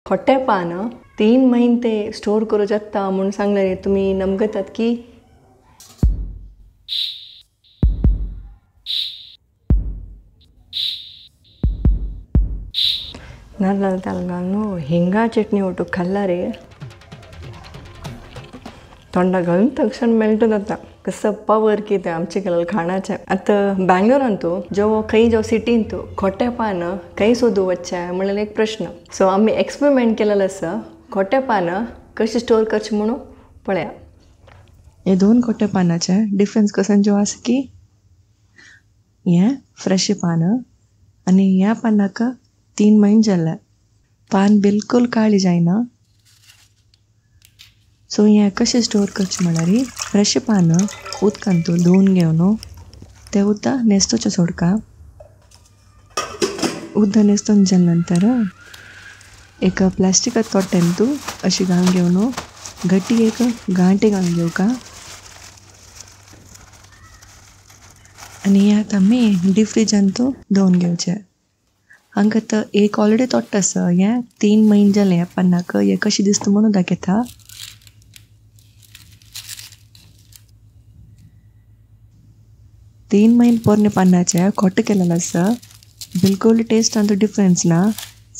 खोटे पान 3 महिने ते स्टोर करू शकता म्हणून सांगले तुम्ही नमगतात की नारळ तेलगानो हिंगा चटणी ओटू खाल्ला रे तोंडा घालून तक्षण मेळटो जाता कसं पावर की ते आमचे केलेलं खाणाचे आता बँगलोरांतू जो खंय जो सिटींतू खोटे पान खंय सोदू वच्चे म्हणून एक प्रश्न सो आम्ही एक्सपेरिमेंट केलेलं आसा खोटे पान कशी स्टोर करचे म्हणून पळया हे 2 खोटे पानाचे डिफरन्स कसं जो आसा की हे फ्रेश पान आणि ह्या पानाक 3 महिने जाले पान बिलकुल काळी जायना सो हे कशें स्टोर करचें म्हळ्यार फ्रेश पान उदकान तूं धुवन घेवन ते उदक न्हेसतोचें सोडका उदक न्हेसतून जाल्या नंतर एक प्लास्टिकात तोट्टेन तूं अशी घालून घेवन घट्टी एक गांठे घालून घेवका आनी हे आतां आमी डीप फ्रिजान तूं दवरून घेवचें हांगा तर एक ऑलरेडी तोट्ट आसा हे 3 महिने जाले ह्या पानाक हे कशें दिसता म्हणून दाखयता 3 महिने पोरने पानाचे खोटे केलेले आसा बिलकुल टेस्ट तो डिफरन्स ना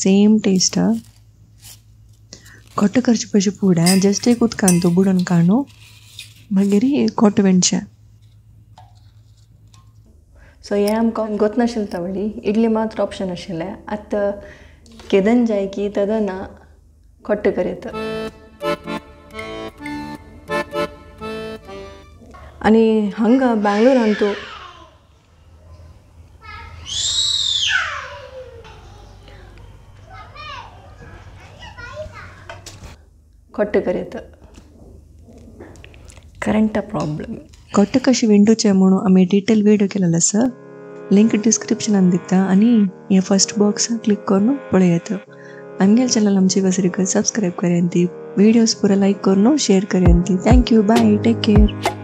सेम टेस्ट खोटे करचे पयशे फुडें जस्ट एक उदकान तो बुडोवन काडू मागीर खोटे वेणचें सो हें आमकां गोत नाशिल्लें तावडी इडली मात्र ऑप्शन आशिल्लें आतां केदन जाय की तदना खोटे करीत आनी हांगा बँगलोरांतू खोटे करीत करंट प्रॉब्लम खोटे कशें विंडोचे म्हणून आमी डिटेल व्हिडिओ केलेलो आसा लिंक डिस्क्रिप्शनान दिता आनी हे फर्स्ट बॉक्स क्लिक करून पळयात आमगे चॅनल आमची वसरीक सब्सक्राइब करेंती वीडियोस पूरा लाइक करून शेयर करेंती thank you bye take care